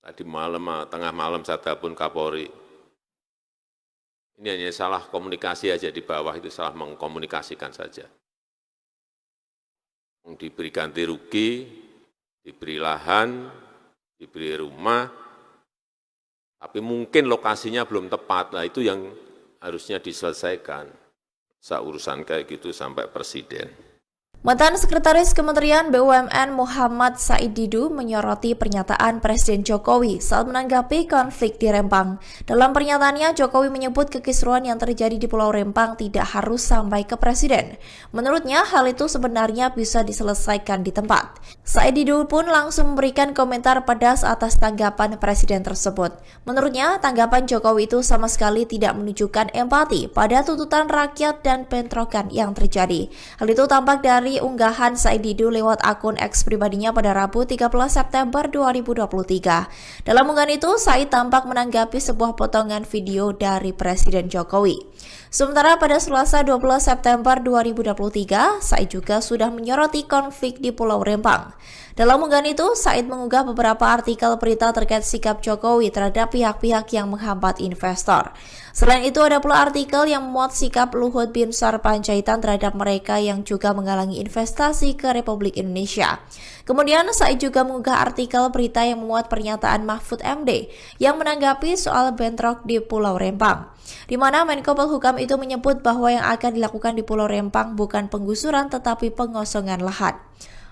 Tadi malam, tengah malam saya telepon Kapolri. Ini hanya salah komunikasi aja di bawah, itu salah mengkomunikasikan saja. Diberi ganti rugi, diberi lahan, diberi rumah, tapi mungkin lokasinya belum tepat. Nah itu yang harusnya diselesaikan. Urusan kayak gitu sampai presiden. Mantan Sekretaris Kementerian BUMN Muhammad Said Didu menyoroti pernyataan Presiden Jokowi saat menanggapi konflik di Rempang. Dalam pernyataannya, Jokowi menyebut kekisruhan yang terjadi di Pulau Rempang tidak harus sampai ke Presiden. Menurutnya, hal itu sebenarnya bisa diselesaikan di tempat. Said Didu pun langsung memberikan komentar pedas atas tanggapan Presiden tersebut. Menurutnya, tanggapan Jokowi itu sama sekali tidak menunjukkan empati pada tuntutan rakyat dan bentrokan yang terjadi. Hal itu tampak dari unggahan Said Didu lewat akun X pribadinya pada Rabu 13 September 2023. Dalam unggahan itu, Said tampak menanggapi sebuah potongan video dari Presiden Jokowi. Sementara pada Selasa 12 September 2023, Said juga sudah menyoroti konflik di Pulau Rempang. Dalam unggahan itu, Said mengunggah beberapa artikel berita terkait sikap Jokowi terhadap pihak-pihak yang menghambat investor. Selain itu, ada pula artikel yang memuat sikap Luhut Binsar Panjaitan terhadap mereka yang juga menghalangi investasi ke Republik Indonesia. Kemudian, Said juga mengunggah artikel berita yang memuat pernyataan Mahfud MD yang menanggapi soal bentrok di Pulau Rempang, di mana Menko Polhukam itu menyebut bahwa yang akan dilakukan di Pulau Rempang bukan penggusuran tetapi pengosongan lahan.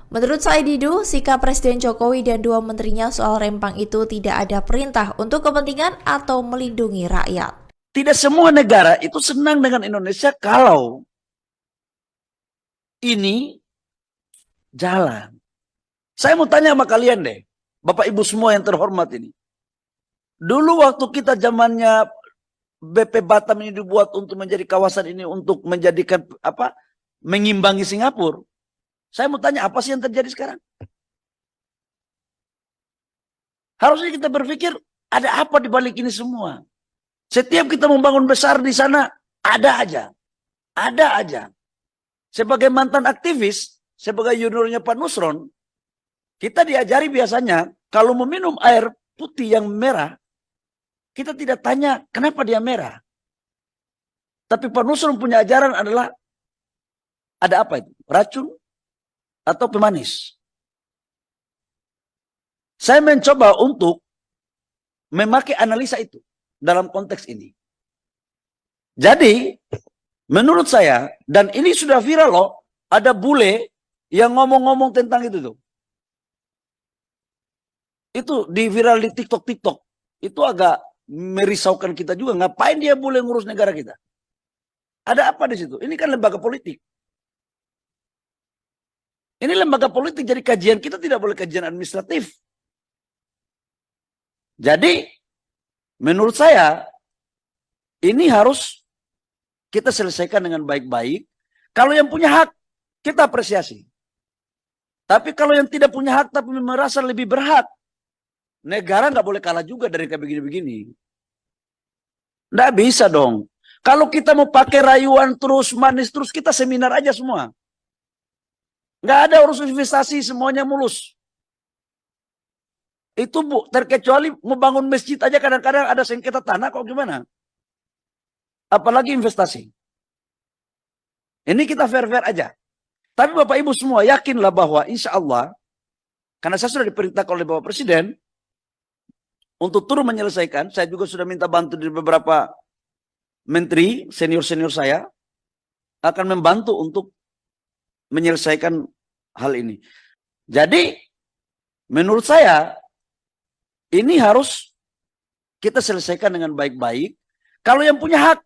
Menurut Said Didu, sikap Presiden Jokowi dan dua menterinya soal Rempang itu tidak ada perintah untuk kepentingan atau melindungi rakyat. Tidak semua negara itu senang dengan Indonesia kalau ini jalan. Saya mau tanya sama kalian deh, Bapak Ibu semua yang terhormat ini. Dulu waktu kita zamannya BP Batam ini dibuat untuk menjadi kawasan ini untuk menjadikan mengimbangi Singapura. Saya mau tanya, apa sih yang terjadi sekarang? Harusnya kita berpikir, ada apa di balik ini semua? Setiap kita membangun besar di sana, ada aja. Ada aja. Sebagai mantan aktivis, sebagai juniornya Pak Nusron, kita diajari biasanya, kalau meminum air putih yang merah, kita tidak tanya, kenapa dia merah? Tapi Pak Nusron punya ajaran adalah, ada apa itu? Racun? Atau pemanis. Saya mencoba untuk memakai analisa itu dalam konteks ini. Jadi, menurut saya, dan ini sudah viral loh, ada bule yang ngomong-ngomong tentang itu tuh. Itu di viral di TikTok. Itu agak merisaukan kita juga. Ngapain dia bule ngurus negara kita? Ada apa di situ? Ini kan lembaga politik. Ini lembaga politik, jadi kajian kita tidak boleh kajian administratif. Jadi, menurut saya, ini harus kita selesaikan dengan baik-baik. Kalau yang punya hak, kita apresiasi. Tapi kalau yang tidak punya hak, tapi merasa lebih berhak, negara nggak boleh kalah juga dari kayak begini-begini. Nggak bisa dong. Kalau kita mau pakai rayuan terus, manis terus, kita seminar aja semua. Nggak ada urusan investasi, semuanya mulus. Itu Bu, terkecuali membangun masjid aja kadang-kadang ada sengketa tanah, kok gimana? Apalagi investasi. Ini kita fair-fair aja. Tapi Bapak Ibu semua yakinlah bahwa insya Allah, karena saya sudah diperintahkan oleh Bapak Presiden, untuk turun menyelesaikan, saya juga sudah minta bantu dari beberapa menteri, senior-senior saya, akan membantu untuk menyelesaikan hal ini. Jadi, menurut saya, ini harus kita selesaikan dengan baik-baik. Kalau yang punya hak,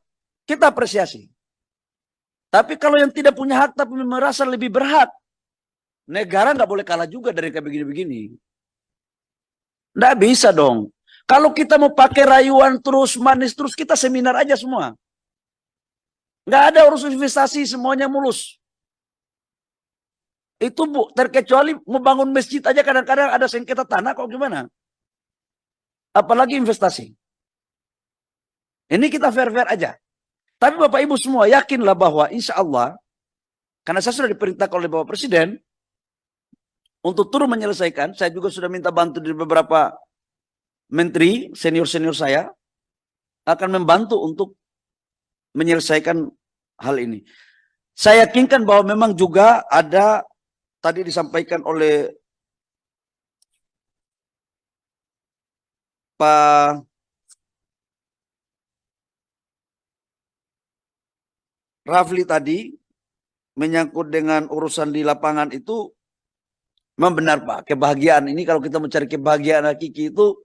kita apresiasi. Tapi kalau yang tidak punya hak, tapi merasa lebih berhak, negara nggak boleh kalah juga dari kayak begini-begini. Nggak bisa dong. Kalau kita mau pakai rayuan terus, manis terus, kita seminar aja semua. Nggak ada urusan investasi, semuanya mulus. Itu Bu, terkecuali membangun masjid aja kadang-kadang ada sengketa tanah, kok gimana? Apalagi investasi. Ini kita fair-fair aja. Tapi Bapak Ibu semua yakinlah bahwa insya Allah, karena saya sudah diperintahkan oleh Bapak Presiden, untuk turun menyelesaikan, saya juga sudah minta bantu dari beberapa menteri senior-senior saya akan membantu untuk menyelesaikan hal ini. Saya yakinkan bahwa memang juga ada tadi disampaikan oleh Pak Rafli tadi menyangkut dengan urusan di lapangan itu memang benar Pak. Kebahagiaan ini kalau kita mencari kebahagiaan hakiki itu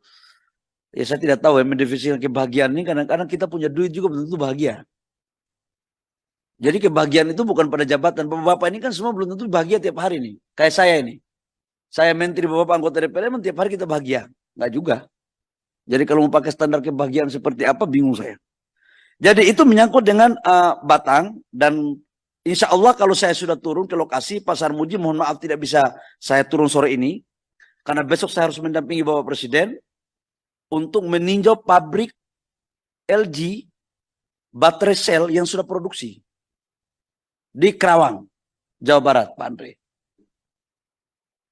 ya saya tidak tahu ya mendefinisikan kebahagiaan ini kadang-kadang kita punya duit juga belum tentu bahagia. Jadi kebahagiaan itu bukan pada jabatan. Bapak-bapak ini kan semua belum tentu bahagia tiap hari nih. Kayak saya ini. Saya menteri, bapak anggota DPR, emang tiap hari kita bahagia. Enggak juga. Jadi kalau mau pakai standar kebahagiaan seperti apa, bingung saya. Jadi itu menyangkut dengan Batang. Dan insya Allah kalau saya sudah turun ke lokasi Pasar Muji, mohon maaf tidak bisa saya turun sore ini. Karena besok saya harus mendampingi Bapak Presiden untuk meninjau pabrik LG baterai sel yang sudah produksi di Kerawang, Jawa Barat, Pak Andre.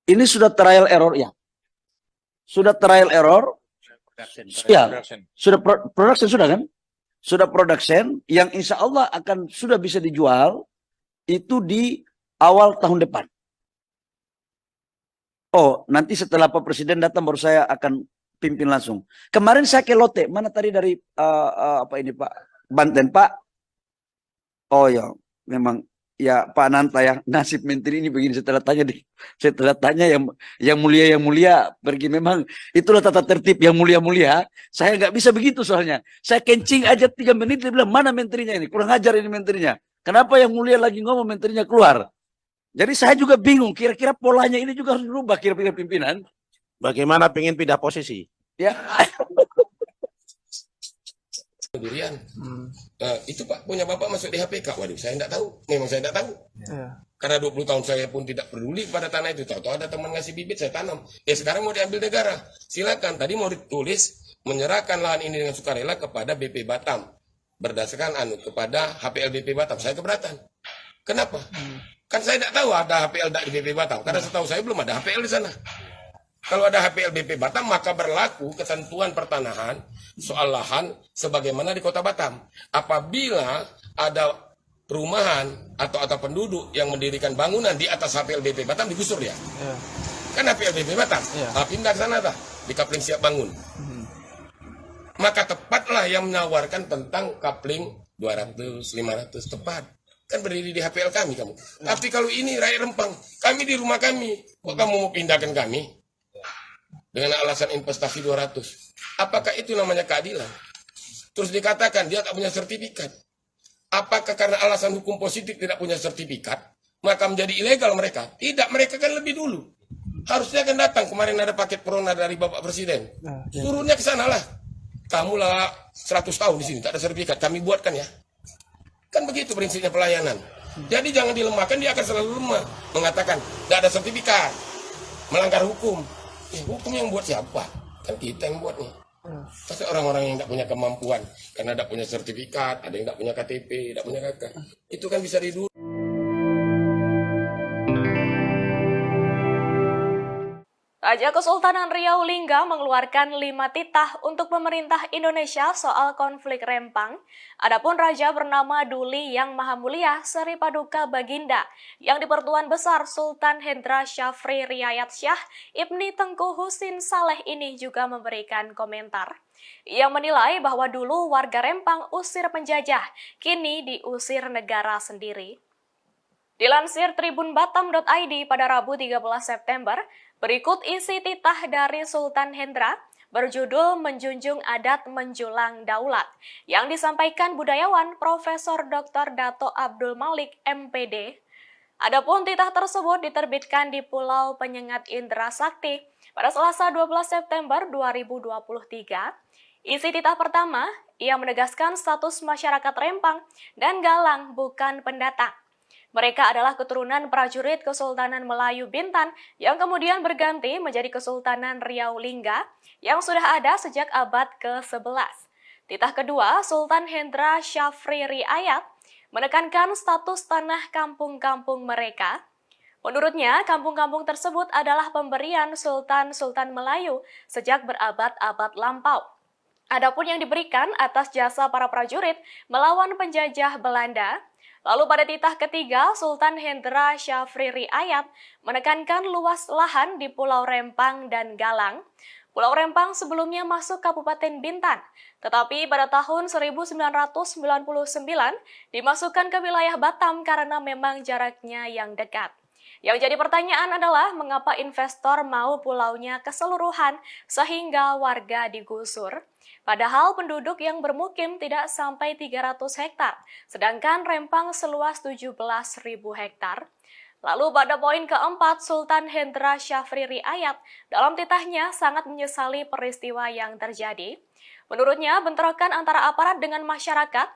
Ini sudah trial error ya. Sudah trial error. Ya, sudah production sudah kan? Sudah production yang insya Allah akan sudah bisa dijual itu di awal tahun depan. Oh, nanti setelah Pak Presiden datang baru saya akan pimpin langsung. Kemarin saya ke Lote, mana tadi dari apa ini Pak? Banten Pak. Oh ya, memang ya Pak Nanta ya, nasib menteri ini begini setelah tanya yang mulia pergi, memang itulah tata tertib yang mulia. Saya nggak bisa begitu soalnya. Saya kencing aja 3 menit dia bilang mana menterinya ini, kurang ajar ini menterinya. Kenapa yang mulia lagi ngomong menterinya keluar? Jadi saya juga bingung, kira-kira polanya ini juga harus berubah kira-kira pimpinan. Bagaimana pengen pindah posisi? Ya. Durian. Itu Pak punya Bapak masuk di HPK. Waduh, saya tidak tahu. Memang saya tidak tahu. Karena 20 tahun saya pun tidak peduli pada tanah itu. Tahu-tahu ada teman ngasih bibit, saya tanam. Ya sekarang mau diambil negara. Silakan. Tadi mau ditulis menyerahkan lahan ini dengan sukarela kepada BP Batam. Berdasarkan kepada HPL BP Batam. Saya keberatan. Kenapa? Kan saya tidak tahu ada HPL di BP Batam. Karena setahu saya belum ada HPL di sana. Kalau ada HPL BP Batam, maka berlaku ketentuan pertanahan soal lahan sebagaimana di Kota Batam. Apabila ada perumahan atau penduduk yang mendirikan bangunan di atas HPL BP Batam, digusur dia. Kan HPL BP Batam, pindah ke sana di Kapling Siap Bangun. Maka tepatlah yang menawarkan tentang Kapling 200, 500, tepat. Kan berdiri di HPL kami kamu. Tapi kalau ini rakyat Rempang, kami di rumah kami, kok kamu mau pindahkan kami? Dengan alasan investasi 200. Apakah itu namanya keadilan? Terus dikatakan dia tak punya sertifikat. Apakah karena alasan hukum positif tidak punya sertifikat, maka menjadi ilegal mereka? Tidak, mereka kan lebih dulu. Harusnya kan datang, kemarin ada paket Prona dari Bapak Presiden. Turunnya ke sana lah. Kamu lah 100 tahun di sini, tak ada sertifikat, kami buatkan ya. Kan begitu prinsipnya pelayanan. Jadi jangan dilemahkan, dia akan selalu lemah. Mengatakan, tidak ada sertifikat, melanggar hukum. Hukum yang buat siapa? Kan kita yang buatnya. Pasti orang-orang yang tidak punya kemampuan, karena tidak punya sertifikat, ada yang tidak punya KTP, tidak punya KK. Itu kan bisa didulu. Raja Kesultanan Riau Lingga mengeluarkan 5 titah untuk pemerintah Indonesia soal konflik Rempang. Adapun Raja bernama Duli Yang Maha Mulia Seri Paduka Baginda yang dipertuan besar Sultan Hendra Syafri Riayat Syah Ibni Tengku Husin Saleh ini juga memberikan komentar. Yang menilai bahwa dulu warga Rempang usir penjajah, kini diusir negara sendiri. Dilansir tribunbatam.id pada Rabu 13 September, berikut isi titah dari Sultan Hendra berjudul Menjunjung Adat Menjulang Daulat yang disampaikan budayawan Profesor Dr. Dato Abdul Malik MPD. Adapun titah tersebut diterbitkan di Pulau Penyengat Indra Sakti pada Selasa 12 September 2023. Isi titah pertama, ia menegaskan status masyarakat Rempang dan Galang bukan pendatang. Mereka adalah keturunan prajurit Kesultanan Melayu Bintan yang kemudian berganti menjadi Kesultanan Riau Lingga yang sudah ada sejak abad ke-11. Titah kedua, Sultan Hendra Syafri Riayat menekankan status tanah kampung-kampung mereka. Menurutnya, kampung-kampung tersebut adalah pemberian Sultan-Sultan Melayu sejak berabad-abad lampau. Adapun yang diberikan atas jasa para prajurit melawan penjajah Belanda. Lalu pada titah ketiga, Sultan Hendra Syafri Riayat menekankan luas lahan di Pulau Rempang dan Galang. Pulau Rempang sebelumnya masuk Kabupaten Bintan, tetapi pada tahun 1999 dimasukkan ke wilayah Batam karena memang jaraknya yang dekat. Yang jadi pertanyaan adalah mengapa investor mau pulaunya keseluruhan sehingga warga digusur? Padahal penduduk yang bermukim tidak sampai 300 hektar, sedangkan Rempang seluas 17.000 hektar. Lalu pada poin keempat, Sultan Hendra Syafri Riayat dalam titahnya sangat menyesali peristiwa yang terjadi. Menurutnya, bentrokan antara aparat dengan masyarakat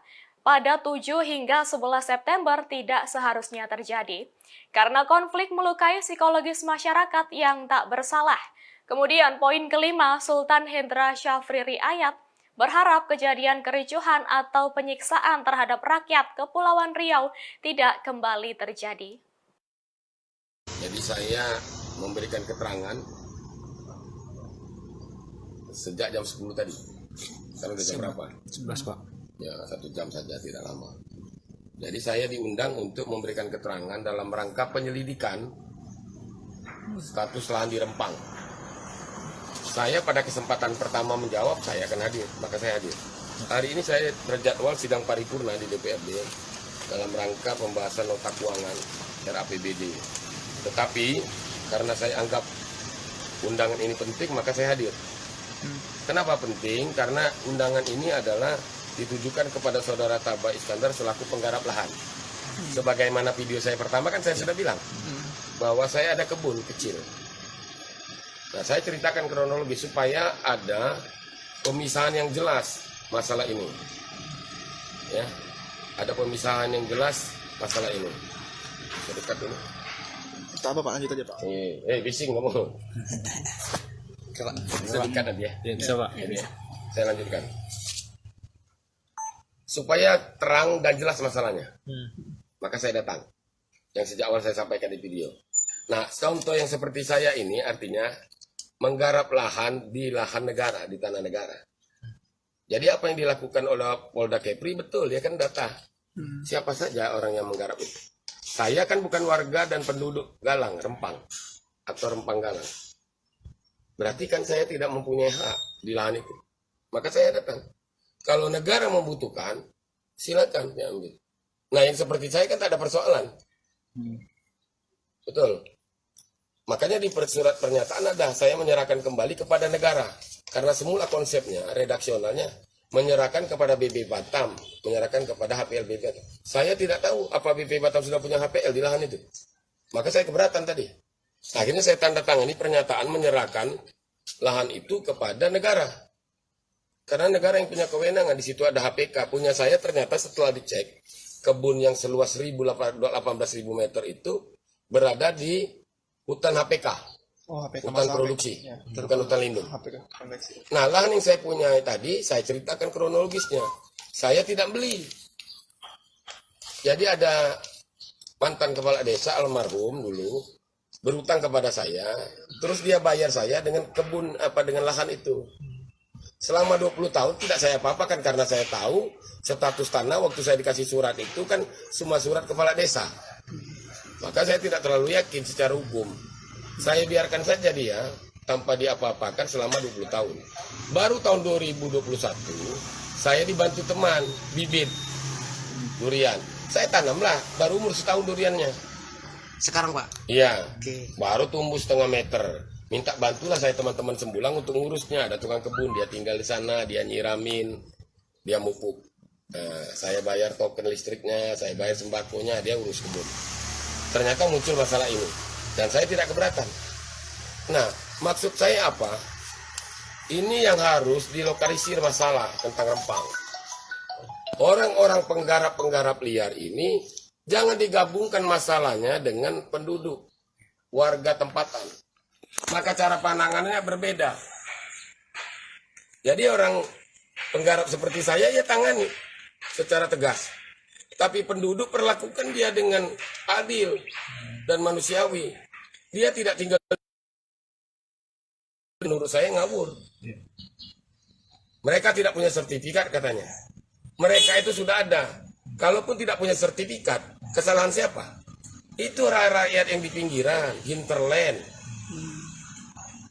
pada 7 hingga 11 September tidak seharusnya terjadi, karena konflik melukai psikologis masyarakat yang tak bersalah. Kemudian poin kelima, Sultan Hendra Syafri Riayat berharap kejadian kericuhan atau penyiksaan terhadap rakyat Kepulauan Riau tidak kembali terjadi. Jadi saya memberikan keterangan sejak jam 10 tadi. Sekarang udah jam berapa? 11, Pak. Ya, 1 jam saja, tidak lama. Jadi saya diundang untuk memberikan keterangan dalam rangka penyelidikan status lahan di Rempang. Saya pada kesempatan pertama menjawab, saya akan hadir, maka saya hadir. Hari ini saya terjadwal sidang paripurna di DPRD dalam rangka pembahasan nota keuangan RAPBD. Tetapi karena saya anggap undangan ini penting, maka saya hadir. Kenapa penting? Karena undangan ini adalah ditujukan kepada Saudara Taba Iskandar selaku penggarap lahan. Sebagaimana video saya pertama kan saya sudah bilang bahwa saya ada kebun kecil. Nah, saya ceritakan kronologi supaya ada pemisahan yang jelas masalah ini. Ya, ada pemisahan yang jelas masalah ini. Dekat ini. Tak apa Pak, lanjut aja Pak. Bising ngomong. Bisa dekat nanti ya. Bisa Pak. Ya. Saya lanjutkan. Supaya terang dan jelas masalahnya. Maka saya datang. Yang sejak awal saya sampaikan di video. Nah, contoh yang seperti saya ini artinya menggarap lahan di lahan negara, di tanah negara. Jadi apa yang dilakukan oleh Polda Kepri betul, dia kan data. Siapa saja orang yang menggarap itu. Saya kan bukan warga dan penduduk Galang, Rempang. Atau Rempang Galang. Berarti kan saya tidak mempunyai hak di lahan itu. Maka saya datang. Kalau negara membutuhkan, silakan diambil. Nah yang seperti saya kan tak ada persoalan. Betul. Makanya di surat pernyataan ada saya menyerahkan kembali kepada negara. Karena semula konsepnya, redaksionalnya, menyerahkan kepada BP Batam, menyerahkan kepada HPL BP Batam. Saya tidak tahu apa BP Batam sudah punya HPL di lahan itu. Maka saya keberatan tadi. Akhirnya saya tanda tangani pernyataan menyerahkan lahan itu kepada negara. Karena negara yang punya kewenangan, di situ ada HPK. Punya saya ternyata setelah dicek, kebun yang seluas 18.000 meter itu berada di hutan HPK, hutan produksi, bukan hutan lindung. Nah, lahan yang saya punya tadi, saya ceritakan kronologisnya. Saya tidak beli. Jadi ada mantan kepala desa almarhum dulu berutang kepada saya, terus dia bayar saya dengan kebun dengan lahan itu. Selama 20 tahun tidak saya apa-apakan karena saya tahu status tanah waktu saya dikasih surat itu kan semua surat kepala desa. Maka saya tidak terlalu yakin secara hukum. Saya biarkan saja dia tanpa diapa-apakan selama 20 tahun. Baru tahun 2021 saya dibantu teman bibit durian. Saya tanamlah, baru umur setahun duriannya. Sekarang Pak? Iya, Oke. baru tumbuh setengah meter. Minta bantulah saya teman-teman Sembulang untuk ngurusnya. Ada tukang kebun, dia tinggal di sana, dia nyiramin, dia mupuk. Nah, saya bayar token listriknya, saya bayar sembakonya, dia urus kebun. Ternyata muncul masalah ini. Dan saya tidak keberatan. Nah, maksud saya apa? Ini yang harus dilokalisir masalah tentang Rempang. Orang-orang penggarap-penggarap liar ini jangan digabungkan masalahnya dengan penduduk, warga tempatan. Maka cara pandangannya berbeda. Jadi orang penggarap seperti saya ya tangani secara tegas. Tapi penduduk perlakukan dia dengan adil. dan manusiawi. Dia tidak tinggal, menurut saya ngawur. Mereka tidak punya sertifikat katanya. Mereka itu sudah ada. Kalaupun tidak punya sertifikat, kesalahan siapa? Itu rakyat yang di pinggiran, hinterland,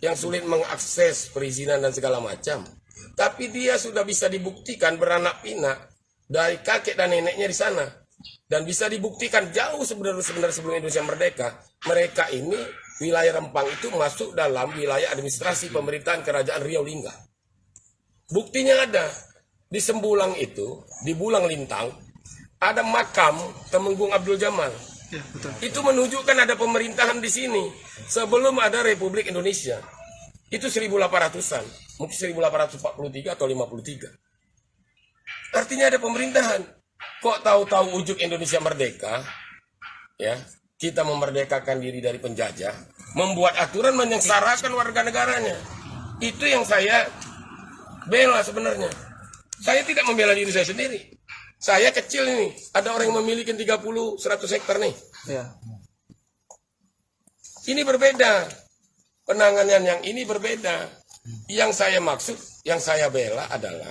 yang sulit mengakses perizinan dan segala macam. Tapi dia sudah bisa dibuktikan beranak pinak dari kakek dan neneknya di sana. Dan bisa dibuktikan jauh sebenarnya sebelum Indonesia merdeka. Mereka ini, wilayah Rempang itu masuk dalam wilayah administrasi pemerintahan Kerajaan Riau Lingga. Buktinya ada. Di Sembulang itu, di Bulang Lintang, ada makam Temenggung Abdul Jamal. Ya, betul. Itu menunjukkan ada pemerintahan di sini sebelum ada Republik Indonesia. Itu 1800-an, mungkin 1843 atau 53. Artinya ada pemerintahan. Kok tahu-tahu ujuk Indonesia merdeka, ya, kita memerdekakan diri dari penjajah, membuat aturan menyengsarakan warga negaranya. Itu yang saya bela sebenarnya. Saya tidak membela diri saya sendiri. Saya kecil ini, ada orang yang memiliki 30-100 hektar nih. Ya. Ini berbeda. Penanganan yang ini berbeda. Yang saya maksud, yang saya bela adalah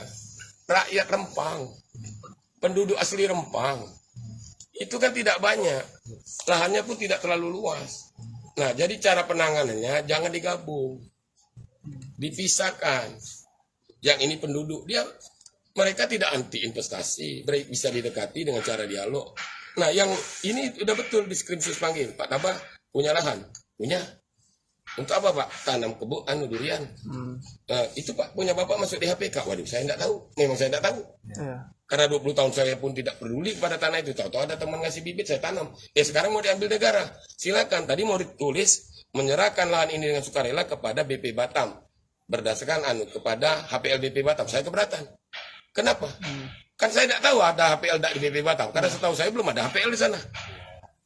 rakyat Rempang. Penduduk asli Rempang. Itu kan tidak banyak. Lahannya pun tidak terlalu luas. Nah, jadi cara penanganannya jangan digabung. Dipisahkan. Yang ini penduduk, mereka tidak anti investasi, bisa didekati dengan cara dialog. Nah, yang ini udah betul di Skrimsus panggil, Pak Tabah punya lahan, punya. Untuk apa Pak? Tanam kebun, durian. Itu Pak punya Bapak masuk di HPK. Waduh, saya tidak tahu. Memang saya tidak tahu. Ya. Karena 20 tahun saya pun tidak peduli pada tanah itu. Tahu-tahu ada teman ngasih bibit, saya tanam. Sekarang mau diambil negara. Silakan. Tadi mau ditulis menyerahkan lahan ini dengan sukarela kepada BP Batam. Berdasarkan kepada HPL BP Batam. Saya keberatan. Kenapa? Kan saya tidak tahu ada HPL di BP Batam. Karena setahu saya belum ada HPL di sana.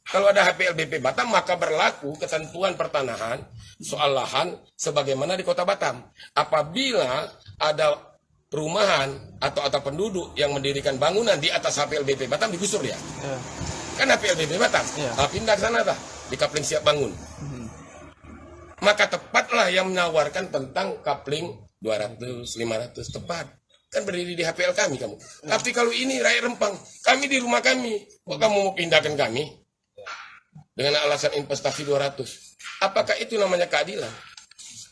Kalau ada HPL BP Batam, maka berlaku ketentuan pertanahan soal lahan sebagaimana di Kota Batam. Apabila ada perumahan atau penduduk yang mendirikan bangunan di atas HPL BP Batam, digusur dia. Ya. Kan HPL BP Batam. Ya. Pindah ke sana dah, di kapling siap bangun. Maka tepatlah yang menawarkan tentang kapling 200-500 tepat. Kan berdiri di HPL kami kamu. Tapi kalau ini rakyat Rempang, kami di rumah kami. Kok kamu mau pindahkan kami? Dengan alasan investasi 200. Apakah itu namanya keadilan?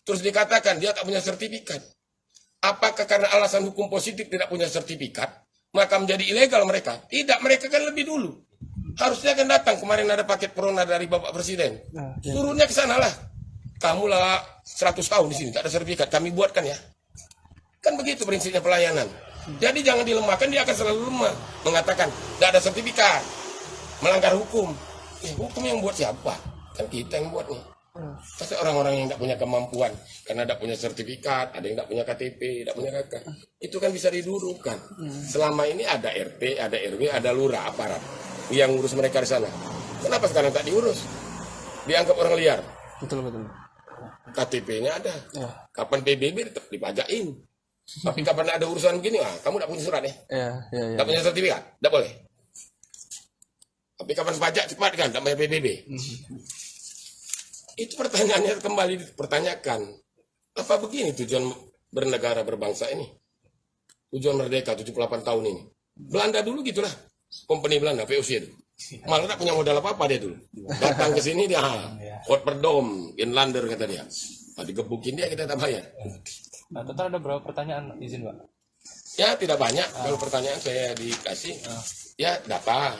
Terus dikatakan dia tak punya sertifikat. Apakah karena alasan hukum positif tidak punya sertifikat, maka menjadi ilegal mereka? Tidak, mereka kan lebih dulu. Harusnya kan datang, kemarin ada paket Prona dari Bapak Presiden. Turunnya ke sana lah. Kamu lah 100 tahun di sini, tak ada sertifikat, kami buatkan ya. Kan begitu prinsipnya pelayanan. Jadi jangan dilemahkan, dia akan selalu lemah. Mengatakan, tidak ada sertifikat, melanggar hukum. Hukum yang buat siapa? Kan kita yang buat nih. Pasti orang-orang yang tidak punya kemampuan, karena tidak punya sertifikat, ada yang tidak punya KTP, tidak punya KK. Itu kan bisa didudukkan. Selama ini ada RT, ada RW, ada lurah, aparat yang ngurus mereka di sana. Kenapa sekarang tak diurus? Dianggap orang liar. Betul. KTP-nya ada. Ya. Kapan PBB tetap dipajakin. Tapi kapan ada urusan begini, kamu tidak punya surat ya? Ya. Tidak punya sertifikat? Tidak boleh. Tapi kapan pajak cepat kan, tidak bayar PBB. Itu pertanyaannya kembali dipertanyakan. Apa begini tujuan bernegara berbangsa ini? Tujuan merdeka 78 tahun ini. Belanda dulu gitulah. Company Belanda, VOC itu. Malah tak punya modal apa-apa dia dulu. Datang ke sini dia, Rotterdam, Inlander kata dia. Digebukin dia, kita tak bayar. Nah, total ada berapa pertanyaan izin Pak? Ya tidak banyak. Kalau pertanyaan saya dikasih, ya data.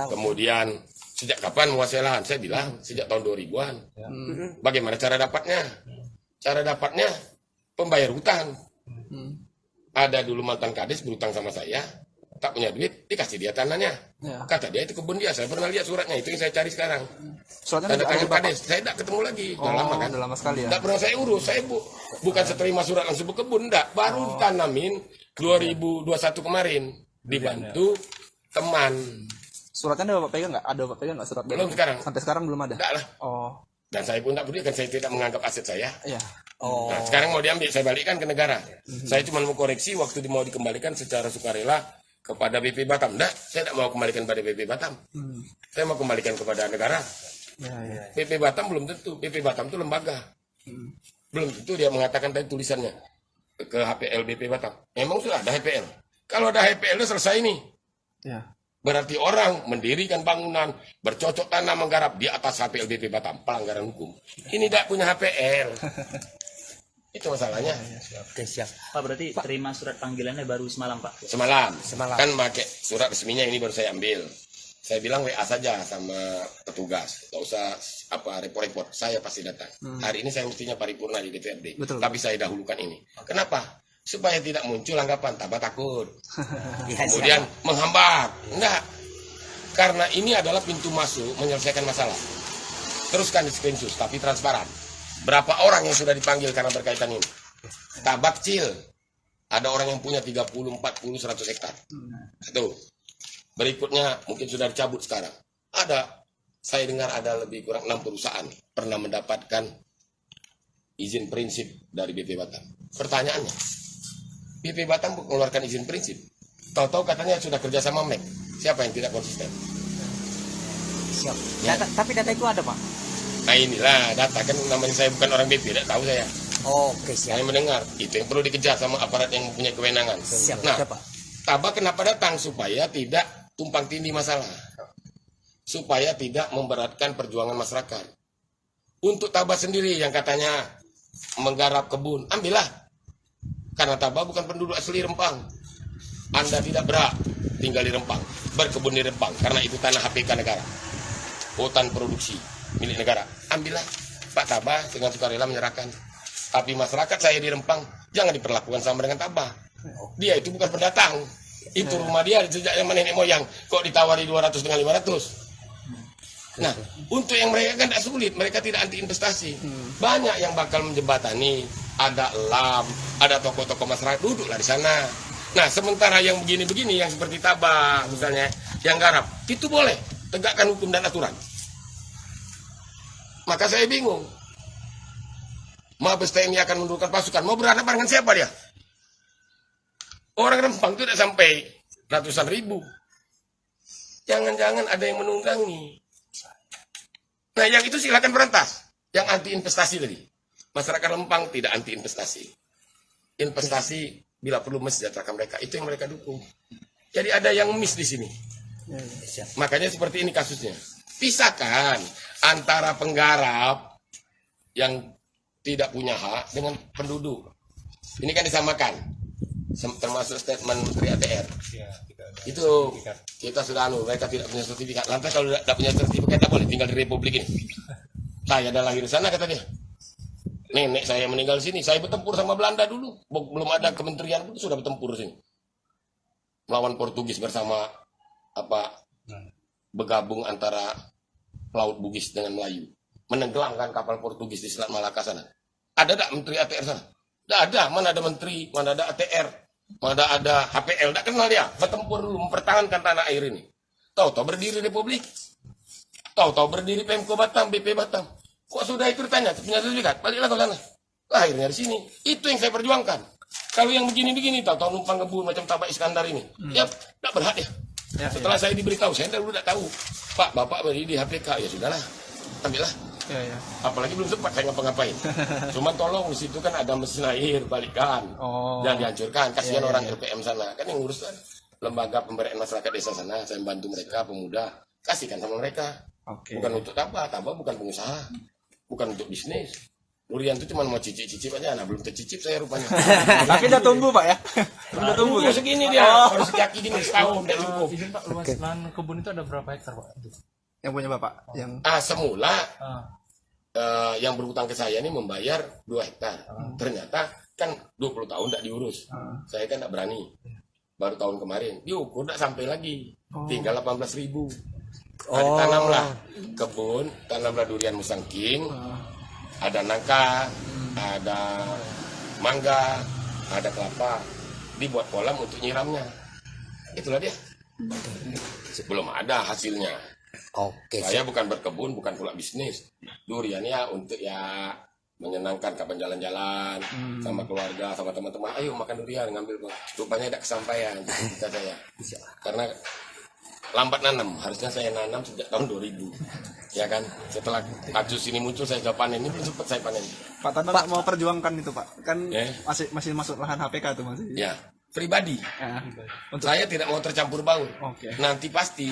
Kemudian sejak kapan menguasai lahan? Saya bilang sejak tahun 2000-an. Bagaimana cara dapatnya? Cara dapatnya pembayar hutang. Ada dulu mantan kades berhutang sama saya, tak punya duit, dikasih dia tanahnya. Kata dia itu kebun dia. Saya pernah lihat suratnya, itu yang saya cari sekarang. Suratnya Tanda tangan kades. Saya tidak ketemu lagi. Udah lama kan? Udah lama sekali ya. Tidak pernah saya urus. Saya bukan seterima surat langsung berkebun. Tidak. Baru tanamin 2021 kemarin. Dibantu teman. Suratnya ada Bapak pegang nggak? Ada Bapak pegang nggak surat? Belum sekarang. Sampai sekarang belum ada? Tidak lah. Oh. Dan saya pun tidak peduli kan saya tidak menganggap aset saya. Iya. Nah, sekarang mau diambil, saya balikkan ke negara. Saya cuma mau koreksi waktu mau dikembalikan secara sukarela kepada BP Batam. Tidak, saya tidak mau kembalikan pada BP Batam. Saya mau kembalikan kepada negara. BP Batam belum tentu. BP Batam itu lembaga. Belum tentu dia mengatakan tadi tulisannya ke HPL BP Batam. Memang sudah ada HPL. Kalau ada HPL itu selesai nih. Berarti orang mendirikan bangunan, bercocok tanam menggarap di atas HPL BP Batam, pelanggaran hukum. Ini tidak punya HPL. Itu masalahnya. Oke, siap. Pak, berarti terima surat panggilannya baru semalam, Pak? Semalam. Kan pakai surat resminya ini baru saya ambil. Saya bilang WA saja sama petugas. Tidak usah report-report. Saya pasti datang. Hari ini saya mestinya paripurna di DPRD. Tapi saya dahulukan ini. Kenapa? Supaya tidak muncul anggapan tambah takut. Kemudian menghambat. Enggak. Karena ini adalah pintu masuk menyelesaikan masalah. Teruskan di screenshot, tapi transparan. Berapa orang yang sudah dipanggil karena berkaitan ini? Tabak kecil. Ada orang yang punya 30, 40, 100 hektar. Satu. Berikutnya mungkin sudah dicabut sekarang. Ada. Saya dengar ada lebih kurang 6 perusahaan pernah mendapatkan izin prinsip dari BP Batam. Pertanyaannya, BP Batam mengeluarkan izin prinsip. Tahu-tahu katanya sudah kerja sama MEK. Siapa yang tidak konsisten? Siap. Ya. Tapi data itu ada, Pak? Nah inilah data, kan namanya saya bukan orang BP, tidak tahu saya. Oke, siap. Saya mendengar, itu yang perlu dikejar sama aparat yang punya kewenangan. Siap, nah, Pak. Tabak kenapa datang? Supaya tidak tumpang tindih masalah. Supaya tidak memberatkan perjuangan masyarakat. Untuk Tabak sendiri yang katanya menggarap kebun, ambillah. Karena Tabak bukan penduduk asli Rempang. Anda tidak berhak tinggal di Rempang, berkebun di Rempang, karena itu tanah HPK negara. Hutan produksi milik negara. Ambillah. Pak Tabak dengan sukarela menyerahkan. Tapi masyarakat saya di Rempang jangan diperlakukan sama dengan Tabak. Dia itu bukan pendatang. Itu rumah dia sejak zaman nenek moyang. Kok ditawari 200 dengan 500? Nah, untuk yang mereka kan tidak sulit. Mereka tidak anti investasi. Banyak yang bakal menjembatani. Ada LAM, ada tokoh-tokoh masyarakat, duduklah di sana. Nah, sementara yang begini-begini, yang seperti Tabak misalnya, yang garap, itu boleh. Tegakkan hukum dan aturan. Maka saya bingung. Mabes TNI akan menurunkan pasukan. Mau berhadapan dengan siapa dia? Orang Rempang itu tidak sampai ratusan ribu. Jangan-jangan ada yang menunggangi. Nah, yang itu silakan berantas. Yang anti investasi tadi. Masyarakat Rempang tidak anti investasi. Investasi bila perlu mensejahterakan mereka. Itu yang mereka dukung. Jadi ada yang miss di sini. Makanya seperti ini kasusnya. Pisahkan antara penggarap yang tidak punya hak dengan penduduk. Ini kan disamakan. Termasuk statement Menteri ATR. Itu kita sudah mereka tidak punya sertifikat. Lantas kalau tidak punya sertifikat, tak boleh tinggal di Republik ini. Saya ada lahir di sana, kata dia. Nenek saya meninggal di sini. Saya bertempur sama Belanda dulu. Belum ada kementerian pun sudah bertempur di sini. Melawan Portugis bersama bergabung antara Laut Bugis dengan Melayu. Menenggelamkan kapal Portugis di Selat Malaka sana. Ada tak Menteri ATR sana? Tidak ada. Mana ada Menteri, mana ada ATR, mana ada HPL. Tidak kenal dia. Bertempur dulu, mempertahankan tanah air ini. Tahu-tahu berdiri Republik. Tahu-tahu berdiri Pemko Batam, BP Batam. Kok sudah itu ditanya, punya sertifikat? Baliklah ke sana. Lahirnya di sini. Itu yang saya perjuangkan. Kalau yang begini-begini, tahu-tahu numpang kebun macam Tabak Iskandar ini. Ya, tidak berhak ya. Setelah saya diberitahu, saya dulu tidak tahu. Pak, Bapak berdiri di HPK. Ya sudahlah, ambillah. Apalagi belum sempat saya ngapa-ngapain. Cuma tolong di situ kan ada mesin air, balikan. Jangan dihancurkan. Kasihan orang LPM sana. Kan yang ngurus kan lembaga pemberdayaan masyarakat desa sana. Saya bantu mereka, pemuda. Kasihkan sama mereka. Bukan untuk Tabak bukan pengusaha. Bukan untuk bisnis. Durian itu cuma mau cicip-cicip aja. Nah, belum tercicip saya rupanya. Tapi udah tumbuh, Pak ya? Udah tumbuh kan? Segini dia. Baru sekaki gini, setahun. Tidak cukup. Izin Pak, luas lahan kebun itu ada berapa hektar Pak? Yang punya Bapak? Yang Semula yang berhutang ke saya ini membayar 2 hektar. Ternyata kan 20 tahun tidak diurus. Saya kan tidak berani. Baru tahun kemarin. Diukur tidak sampai lagi. Tinggal 18.000. Ditanamlah kebun, tanamlah durian musangking, ada nangka, ada mangga, ada kelapa. Dibuat kolam untuk nyiramnya. Itulah dia. Belum ada hasilnya. Saya bukan berkebun, bukan pula bisnis. Durian ya untuk ya menyenangkan kapan jalan-jalan sama keluarga, sama teman-teman. Ayo makan durian, ngambil. Rupanya tidak kesampaian cita saya. Karena lambat nanam. Harusnya saya nanam sejak tahun 2000. Ya kan, setelah kasus ini muncul saya sudah panen, ini belum sempat saya panen. Pak Tanda nggak mau perjuangkan itu Pak, kan Eh? masih masuk lahan HPK tuh masih. Ya, pribadi. Ya. Untuk Saya tidak mau tercampur baur. Oke. Nanti pasti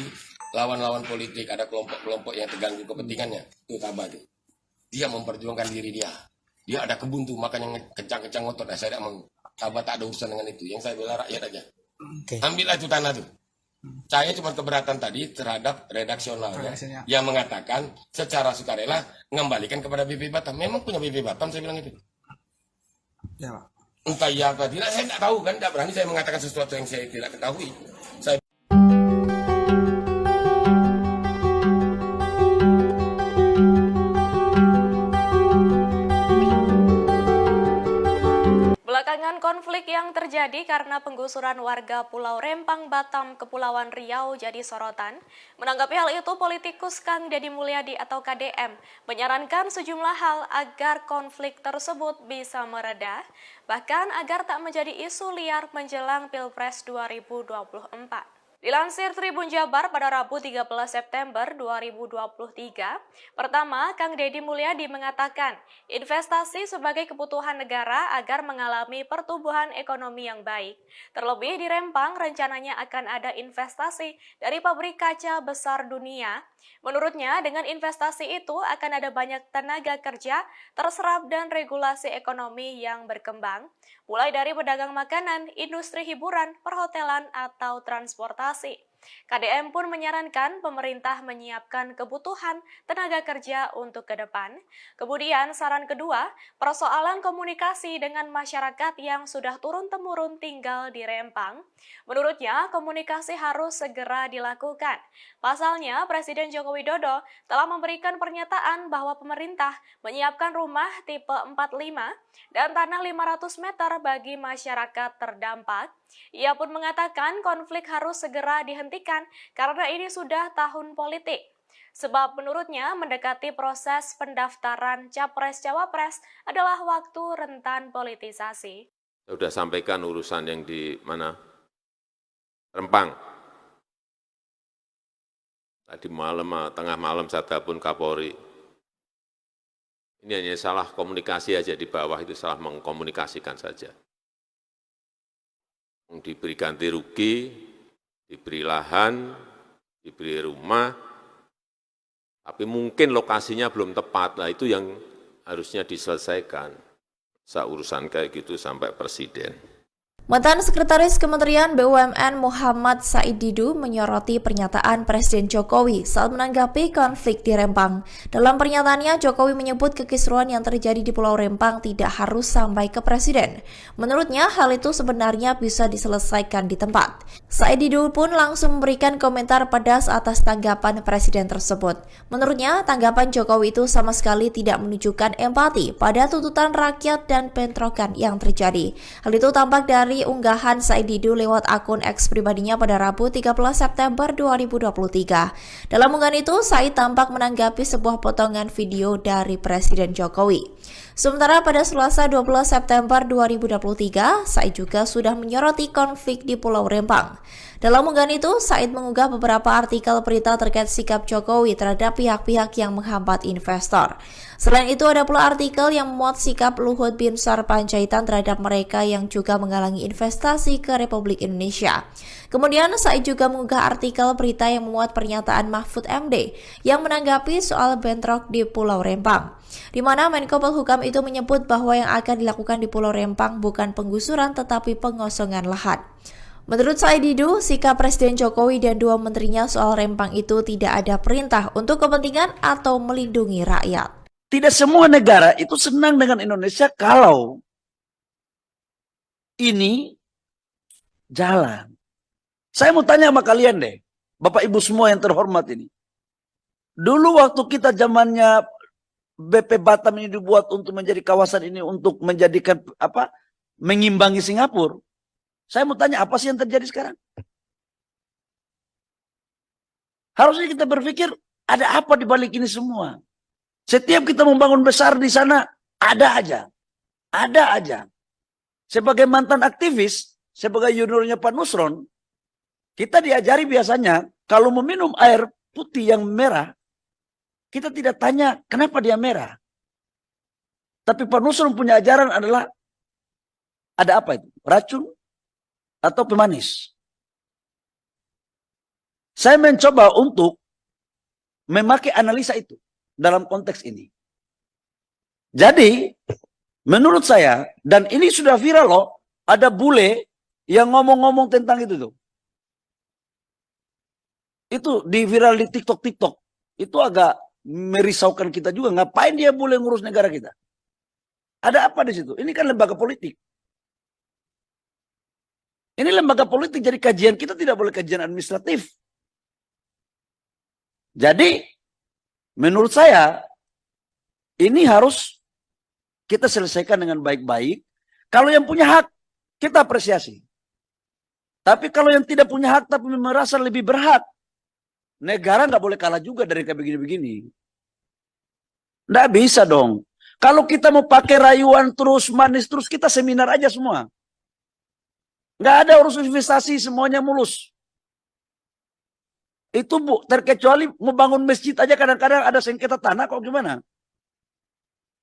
lawan-lawan politik, ada kelompok-kelompok yang terganggu kepentingannya. Itu tabah tuh. Dia memperjuangkan diri dia. Dia ada kebun tuh, makanya kencang-kencang ngotot. Nah, saya tidak mau. Tabah tak ada urusan dengan itu. Yang saya bela rakyat aja. Ambillah itu tanah tuh. Saya cuma keberatan tadi terhadap redaksionalnya Redaksinya. yang mengatakan secara sukarela mengembalikan kepada BP Batam. Memang punya BP Batam, saya bilang itu. Ya Pak. Entah iya apa tidak, saya tidak tahu kan. Tidak berani saya mengatakan sesuatu yang saya tidak ketahui. Saya Belakangan konflik yang terjadi karena penggusuran warga Pulau Rempang, Batam, Kepulauan Riau jadi sorotan. Menanggapi hal itu, politikus Kang Deddy Mulyadi atau KDM menyarankan sejumlah hal agar konflik tersebut bisa mereda, bahkan agar tak menjadi isu liar menjelang Pilpres 2024. Dilansir Tribun Jabar pada Rabu 13 September 2023, pertama, Kang Deddy Mulyadi mengatakan investasi sebagai kebutuhan negara agar mengalami pertumbuhan ekonomi yang baik. Terlebih di Rempang rencananya akan ada investasi dari pabrik kaca besar dunia. Menurutnya, dengan investasi itu akan ada banyak tenaga kerja terserap dan regulasi ekonomi yang berkembang, mulai dari pedagang makanan, industri hiburan, perhotelan, atau transportasi. KDM pun menyarankan pemerintah menyiapkan kebutuhan tenaga kerja untuk ke depan. Kemudian saran kedua, persoalan komunikasi dengan masyarakat yang sudah turun-temurun tinggal di Rempang. Menurutnya, komunikasi harus segera dilakukan. Pasalnya, Presiden Joko Widodo telah memberikan pernyataan bahwa pemerintah menyiapkan rumah tipe 45 dan tanah 500 meter bagi masyarakat terdampak. Ia pun mengatakan konflik harus segera dihentikan karena ini sudah tahun politik. Sebab menurutnya mendekati proses pendaftaran Capres-Cawapres adalah waktu rentan politisasi. Saya sudah sampaikan urusan yang di mana? Rempang. Tadi malam, tengah malam saya telepon Kapolri. Ini hanya salah komunikasi aja di bawah, itu salah mengkomunikasikan saja. Diberi ganti rugi, diberi lahan, diberi rumah, tapi mungkin lokasinya belum tepat. Nah, itu yang harusnya diselesaikan. Urusan kayak gitu sampai presiden. Mantan Sekretaris Kementerian BUMN Muhammad Said Didu menyoroti pernyataan Presiden Jokowi saat menanggapi konflik di Rempang. Dalam pernyataannya, Jokowi menyebut kekisruan yang terjadi di Pulau Rempang tidak harus sampai ke Presiden. Menurutnya, hal itu sebenarnya bisa diselesaikan di tempat. Said Didu pun langsung memberikan komentar pedas atas tanggapan Presiden tersebut. Menurutnya, tanggapan Jokowi itu sama sekali tidak menunjukkan empati pada tuntutan rakyat dan bentrokan yang terjadi. Hal itu tampak dari unggahan Said Didu lewat akun X pribadinya pada Rabu 13 September 2023. Dalam unggahan itu, Said tampak menanggapi sebuah potongan video dari Presiden Jokowi. Sementara pada Selasa 12 September 2023, Said juga sudah menyoroti konflik di Pulau Rempang. Dalam unggahan itu, Said mengunggah beberapa artikel berita terkait sikap Jokowi terhadap pihak-pihak yang menghambat investor. Selain itu, ada pula artikel yang memuat sikap Luhut Binsar Panjaitan terhadap mereka yang juga menghalangi investasi ke Republik Indonesia. Kemudian, Said juga mengunggah artikel berita yang memuat pernyataan Mahfud MD yang menanggapi soal bentrok di Pulau Rempang, di mana Menko Polhukam itu menyebut bahwa yang akan dilakukan di Pulau Rempang bukan penggusuran tetapi pengosongan lahan. Menurut Said Didu, sikap Presiden Jokowi dan dua menterinya soal Rempang itu tidak ada perintah untuk kepentingan atau melindungi rakyat. Tidak semua negara itu senang dengan Indonesia kalau ini jalan. Saya mau tanya sama kalian deh, Bapak Ibu semua yang terhormat ini. Dulu waktu kita zamannya BP Batam ini dibuat untuk menjadi kawasan ini untuk menjadikan mengimbangi Singapura. Saya mau tanya, apa sih yang terjadi sekarang? Harusnya kita berpikir, ada apa di balik ini semua? Setiap kita membangun besar di sana, ada aja. Ada aja. Sebagai mantan aktivis, sebagai juniornya Pak Nusron, Kita diajari biasanya kalau meminum air putih yang merah, kita tidak tanya kenapa dia merah. Tapi Pak Nusron punya ajaran adalah ada apa itu? Racun atau pemanis? Saya mencoba untuk memakai analisa itu dalam konteks ini. Jadi, menurut saya, dan ini sudah viral loh, ada bule yang ngomong-ngomong tentang itu tuh. Itu di viral di TikTok. Itu agak merisaukan kita juga. Ngapain dia boleh ngurus negara kita? Ada apa di situ? Ini kan lembaga politik. Ini lembaga politik, jadi kajian kita tidak boleh kajian administratif. Jadi, menurut saya, ini harus kita selesaikan dengan baik-baik. Kalau yang punya hak, kita apresiasi. Tapi kalau yang tidak punya hak, tapi merasa lebih berhak, negara nggak boleh kalah juga dari kayak begini-begini. Nggak bisa dong. Kalau kita mau pakai rayuan terus, manis terus, kita seminar aja semua. Nggak ada urus investasi, semuanya mulus. Itu Bu, terkecuali mau bangun masjid aja kadang-kadang ada sengketa tanah, kok gimana?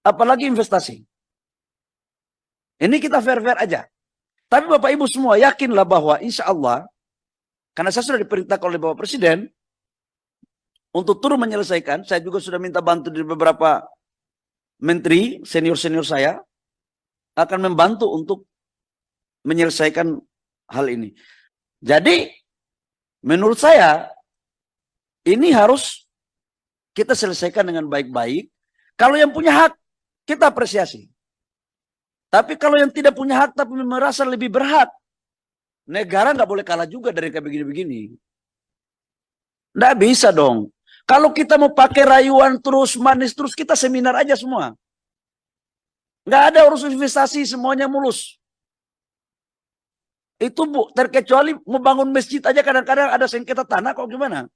Apalagi investasi. Ini kita fair-fair aja. Tapi Bapak Ibu semua yakinlah bahwa insya Allah, karena saya sudah diperintahkan oleh Bapak Presiden, untuk turun menyelesaikan, saya juga sudah minta bantu dari beberapa menteri, senior-senior saya, akan membantu untuk menyelesaikan hal ini. Jadi, menurut saya, ini harus kita selesaikan dengan baik-baik. Kalau yang punya hak, kita apresiasi. Tapi kalau yang tidak punya hak, tapi merasa lebih berhak, negara nggak boleh kalah juga dari kayak begini-begini. Nggak bisa dong. Kalau kita mau pakai rayuan terus, manis terus, kita seminar aja semua. Nggak ada urus investasi, semuanya mulus. Itu Bu, terkecuali mau bangun masjid aja kadang-kadang ada sengketa tanah, kok gimana?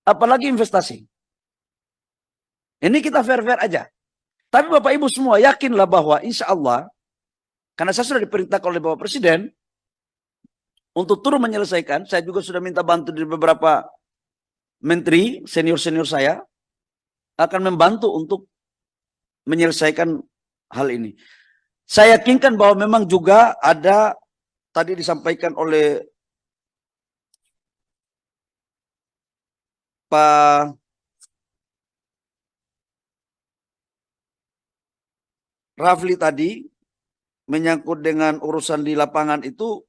Apalagi investasi. Ini kita fair-fair aja. Tapi Bapak Ibu semua yakinlah bahwa insya Allah, karena saya sudah diperintahkan oleh Bapak Presiden, untuk turun menyelesaikan, saya juga sudah minta bantu dari beberapa menteri, senior-senior saya, akan membantu untuk menyelesaikan hal ini. Saya yakinkan bahwa memang juga ada, tadi disampaikan oleh Pak Rafli tadi, menyangkut dengan urusan di lapangan itu,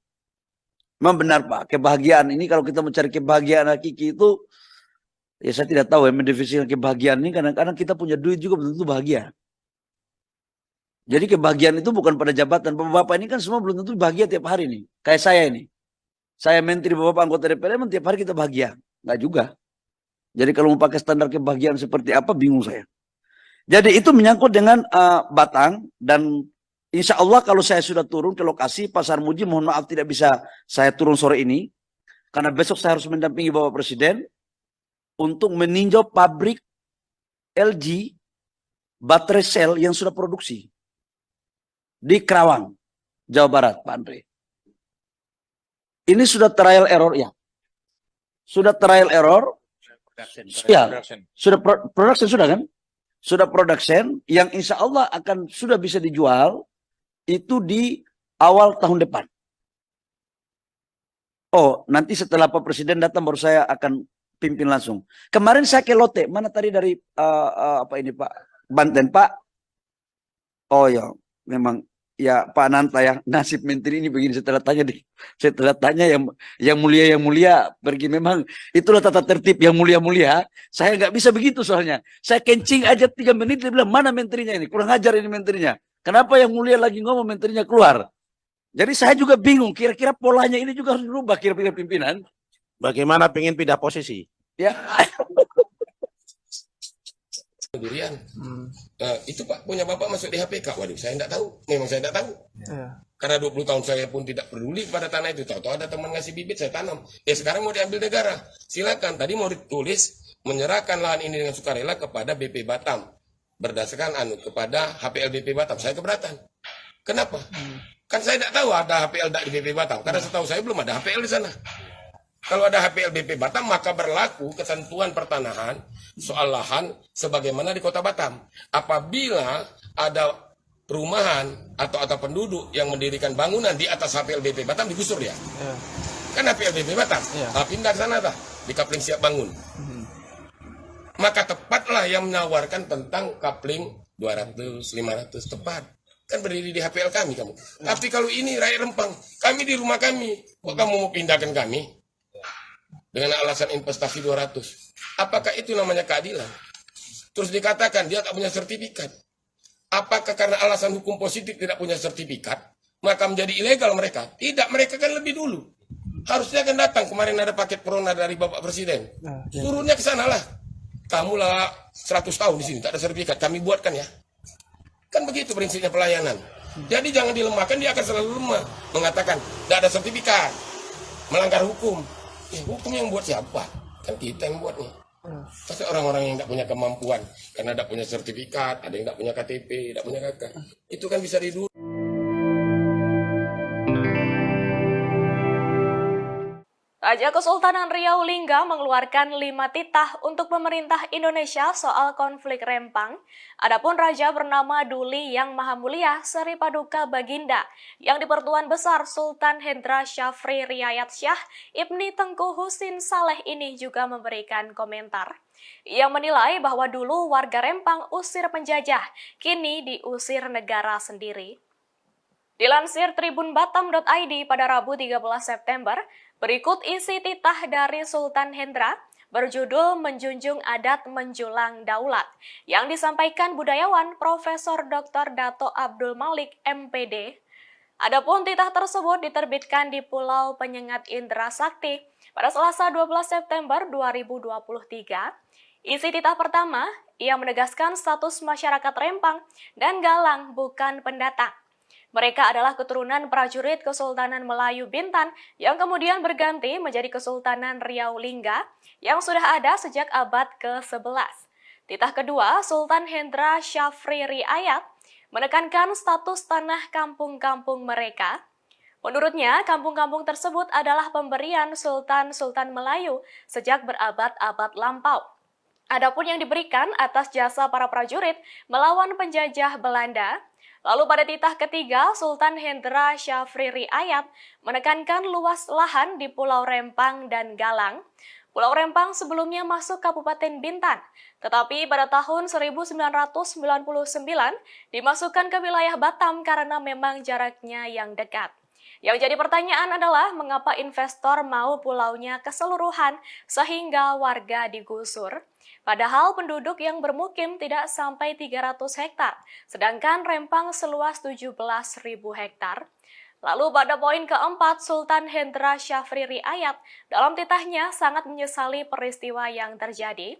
memang benar Pak, kebahagiaan ini kalau kita mencari kebahagiaan hakiki itu, ya saya tidak tahu ya mendefinisikan kebahagiaan ini, kadang-kadang kita punya duit juga belum tentu bahagia. Jadi kebahagiaan itu bukan pada jabatan. Bapak-bapak ini kan semua belum tentu bahagia tiap hari nih. Kayak saya ini. Saya menteri, bapak anggota DPR, emang tiap hari kita bahagia. Enggak juga. Jadi kalau mau pakai standar kebahagiaan seperti apa, bingung saya. Jadi itu menyangkut dengan Batang, dan insya Allah kalau saya sudah turun ke lokasi Pasar Muji, mohon maaf tidak bisa saya turun sore ini, karena besok saya harus mendampingi Bapak Presiden untuk meninjau pabrik LG baterai sel yang sudah produksi di Kerawang, Jawa Barat, Pak Andre. Ini sudah trial error ya, sudah trial error, ya, sudah production sudah kan? Sudah production yang insya Allah akan sudah bisa dijual itu di awal tahun depan. Oh, nanti setelah Pak Presiden datang baru saya akan pimpin langsung. Kemarin saya ke Lote, mana tadi dari apa ini Pak Banten Pak? Oh ya, memang ya Pak Nanta ya, nasib menteri ini begini setelah tanya yang mulia pergi, memang itulah tata tertib yang mulia. Saya nggak bisa begitu soalnya. Saya kencing aja 3 menit dia bilang mana menterinya ini, kurang ajar ini menterinya. Kenapa yang mulia lagi ngomong menterinya keluar? Jadi saya juga bingung, kira-kira polanya ini juga harus berubah kira-kira pimpinan. Bagaimana pengen pindah posisi? Ya. Durian. Itu Pak punya Bapak masuk di HPK. Waduh, saya tidak tahu. Memang saya tidak tahu. Karena 20 tahun saya pun tidak peduli pada tanah itu. Tahu-tahu ada teman ngasih bibit, saya tanam. Sekarang mau diambil negara. Silakan. Tadi mau ditulis menyerahkan lahan ini dengan sukarela kepada BP Batam. Berdasarkan kepada HPL BP Batam. Saya keberatan. Kenapa? Kan saya tidak tahu ada HPL di BP Batam. Karena setahu saya belum ada HPL di sana. Kalau ada HPLBP Batam, maka berlaku ketentuan pertanahan soal lahan sebagaimana di Kota Batam. Apabila ada perumahan atau penduduk yang mendirikan bangunan di atas HPLBP Batam, digusur ya. Kan HPLBP Batam, pindah ke sana dah, di Kapling Siap Bangun. Maka tepatlah yang menawarkan tentang Kapling 200-500 tepat. Kan berdiri di HPL kami kamu. Tapi kalau ini rakyat Rempang, kami di rumah kami, kok kamu mau pindahkan kami? Dengan alasan investasi 200. Apakah itu namanya keadilan? Terus dikatakan dia tak punya sertifikat. Apakah karena alasan hukum positif tidak punya sertifikat, maka menjadi ilegal mereka? Tidak, mereka kan lebih dulu. Harusnya kan datang, kemarin ada paket Prona dari Bapak Presiden. Turunnya ke sana lah. Kamu lah 100 tahun di sini, tak ada sertifikat, kami buatkan ya. Kan begitu prinsipnya pelayanan. Jadi jangan dilemahkan, dia akan selalu lemah. Mengatakan, tidak ada sertifikat, melanggar hukum. Hukum yang buat siapa? Kan kita yang buatnya. Pasti orang-orang yang tidak punya kemampuan, karena tidak punya sertifikat, ada yang tidak punya KTP, tidak punya KK. Itu kan bisa didulu. Raja Kesultanan Riau Lingga mengeluarkan 5 titah untuk pemerintah Indonesia soal konflik Rempang. Adapun raja bernama Duli Yang Maha Mulia Seri Paduka Baginda yang di-Pertuan Besar Sultan Hendra Syafri Riayat Syah Ibni Tengku Husin Saleh ini juga memberikan komentar. Ia menilai bahwa dulu warga Rempang usir penjajah, kini diusir negara sendiri. Dilansir tribunbatam.id pada Rabu 13 September, berikut isi titah dari Sultan Hendra berjudul Menjunjung Adat Menjulang Daulat yang disampaikan budayawan Profesor Dr. Dato Abdul Malik MPD. Adapun titah tersebut diterbitkan di Pulau Penyengat Indra Sakti pada Selasa 12 September 2023. Isi titah pertama, ia menegaskan status masyarakat Rempang dan Galang bukan pendatang. Mereka adalah keturunan prajurit Kesultanan Melayu Bintan yang kemudian berganti menjadi Kesultanan Riau Lingga yang sudah ada sejak abad ke-11. Titah kedua, Sultan Hendra Syafri Riayat menekankan status tanah kampung-kampung mereka. Menurutnya, kampung-kampung tersebut adalah pemberian Sultan-Sultan Melayu sejak berabad-abad lampau. Adapun yang diberikan atas jasa para prajurit melawan penjajah Belanda. Lalu pada titah ketiga, Sultan Hendra Syafri Riayat menekankan luas lahan di Pulau Rempang dan Galang. Pulau Rempang sebelumnya masuk Kabupaten Bintan, tetapi pada tahun 1999 dimasukkan ke wilayah Batam karena memang jaraknya yang dekat. Yang jadi pertanyaan adalah mengapa investor mau pulaunya keseluruhan sehingga warga digusur? Padahal penduduk yang bermukim tidak sampai 300 hektar, sedangkan Rempang seluas 17.000 hektar. Lalu pada poin keempat, Sultan Hendra Syafri Riayat dalam titahnya sangat menyesali peristiwa yang terjadi.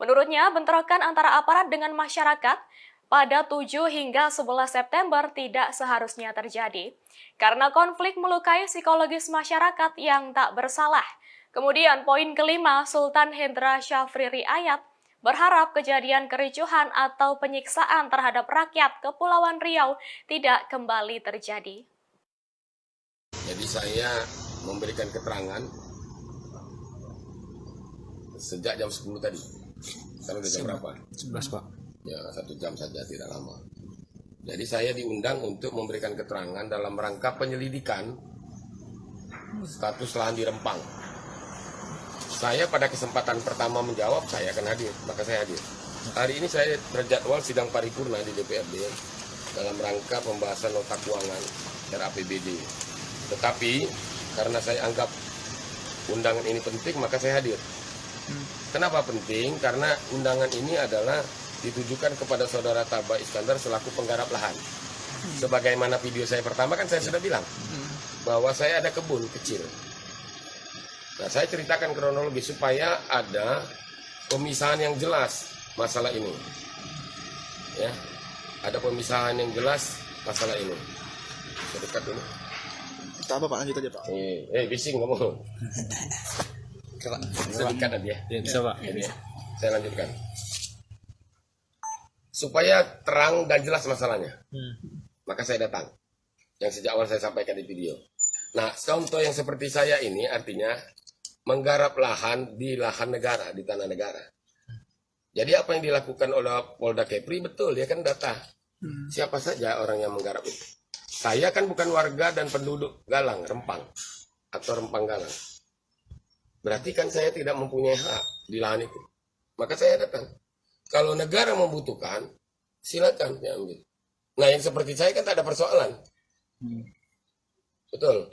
Menurutnya, bentrokan antara aparat dengan masyarakat pada 7 hingga 11 September tidak seharusnya terjadi, karena konflik melukai psikologis masyarakat yang tak bersalah. Kemudian poin kelima, Sultan Hendra Syafri Riayat berharap kejadian kericuhan atau penyiksaan terhadap rakyat Kepulauan Riau tidak kembali terjadi. Jadi saya memberikan keterangan sejak jam 10 tadi. Sekarang udah jam berapa? 11, Pak. Ya, 1 jam saja, tidak lama. Jadi saya diundang untuk memberikan keterangan dalam rangka penyelidikan status lahan di Rempang. Saya pada kesempatan pertama menjawab, saya akan hadir, maka saya hadir. Hari ini saya terjadwal sidang paripurna di DPRD dalam rangka pembahasan nota keuangan RAPBD. Tetapi karena saya anggap undangan ini penting, maka saya hadir. Kenapa penting? Karena undangan ini adalah ditujukan kepada Saudara Taba Iskandar selaku penggarap lahan. Sebagaimana video saya pertama kan saya sudah bilang bahwa saya ada kebun kecil. Nah, saya ceritakan kronologi supaya ada pemisahan yang jelas masalah ini. Ya, ada pemisahan yang jelas masalah ini. Saya dekat ini. Kita apa Pak? Lanjut aja Pak. Bising kamu. Bisa dekat aja. Ya, bisa Pak. Jadi, saya lanjutkan. Supaya terang dan jelas masalahnya. Maka saya datang. Yang sejak awal saya sampaikan di video. Nah, contoh yang seperti saya ini artinya menggarap lahan di lahan negara, di tanah negara. Jadi apa yang dilakukan oleh Polda Kepri betul, dia kan data. Siapa saja orang yang menggarap itu. Saya kan bukan warga dan penduduk Galang, Rempang, atau Rempang Galang. Berarti kan saya tidak mempunyai hak di lahan itu. Maka saya datang. Kalau negara membutuhkan, silakan diambil. Nah yang seperti saya kan tak ada persoalan. Betul.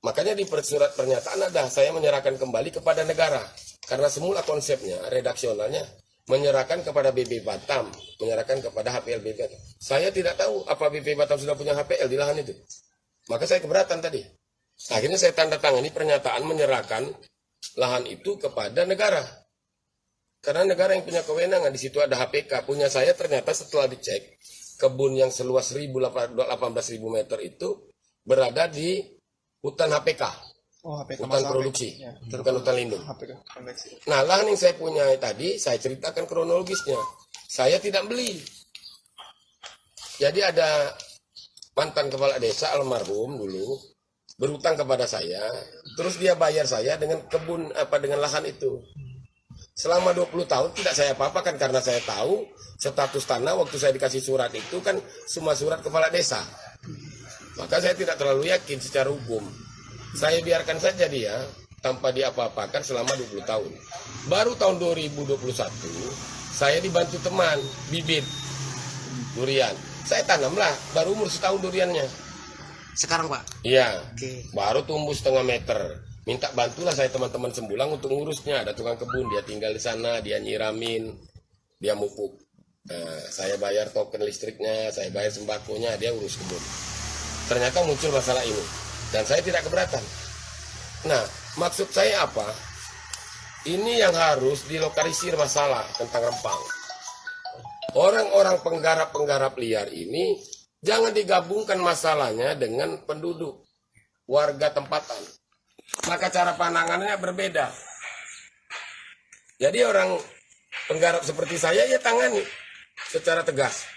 Makanya di surat pernyataan ada, saya menyerahkan kembali kepada negara. Karena semula konsepnya, redaksionalnya, menyerahkan kepada BP Batam, menyerahkan kepada HPL BP Batam. Saya tidak tahu apa BP Batam sudah punya HPL di lahan itu. Maka saya keberatan tadi. Akhirnya saya tanda tangani pernyataan menyerahkan lahan itu kepada negara. Karena negara yang punya kewenangan, di situ ada HPK. Punya saya ternyata setelah dicek, kebun yang seluas 18.000 meter itu berada di hutan HPK. Hutan produksi, bukan hutan lindung. Nah, lahan yang saya punya tadi, saya ceritakan kronologisnya. Saya tidak beli. Jadi ada mantan kepala desa almarhum dulu, berutang kepada saya, terus dia bayar saya dengan kebun, dengan lahan itu. Selama 20 tahun tidak saya apa-apakan karena saya tahu status tanah waktu saya dikasih surat itu kan semua surat kepala desa. Maka saya tidak terlalu yakin secara hukum. Saya biarkan saja dia tanpa diapa-apakan selama 20 tahun. Baru tahun 2021 saya dibantu teman bibit durian. Saya tanamlah, baru umur setahun duriannya. Sekarang Pak? Iya, Baru tumbuh setengah meter. Minta bantulah saya teman-teman Sembulang untuk ngurusnya. Ada tukang kebun, dia tinggal di sana, dia nyiramin, dia mupuk. Nah, saya bayar token listriknya, saya bayar sembakonya, dia urus kebun. Ternyata muncul masalah ini. Dan saya tidak keberatan. Nah, maksud saya apa? Ini yang harus dilokalisir masalah tentang Rempang. Orang-orang penggarap-penggarap liar ini jangan digabungkan masalahnya dengan penduduk, warga tempatan. Maka cara pandangannya berbeda. Jadi orang penggarap seperti saya ya tangani secara tegas.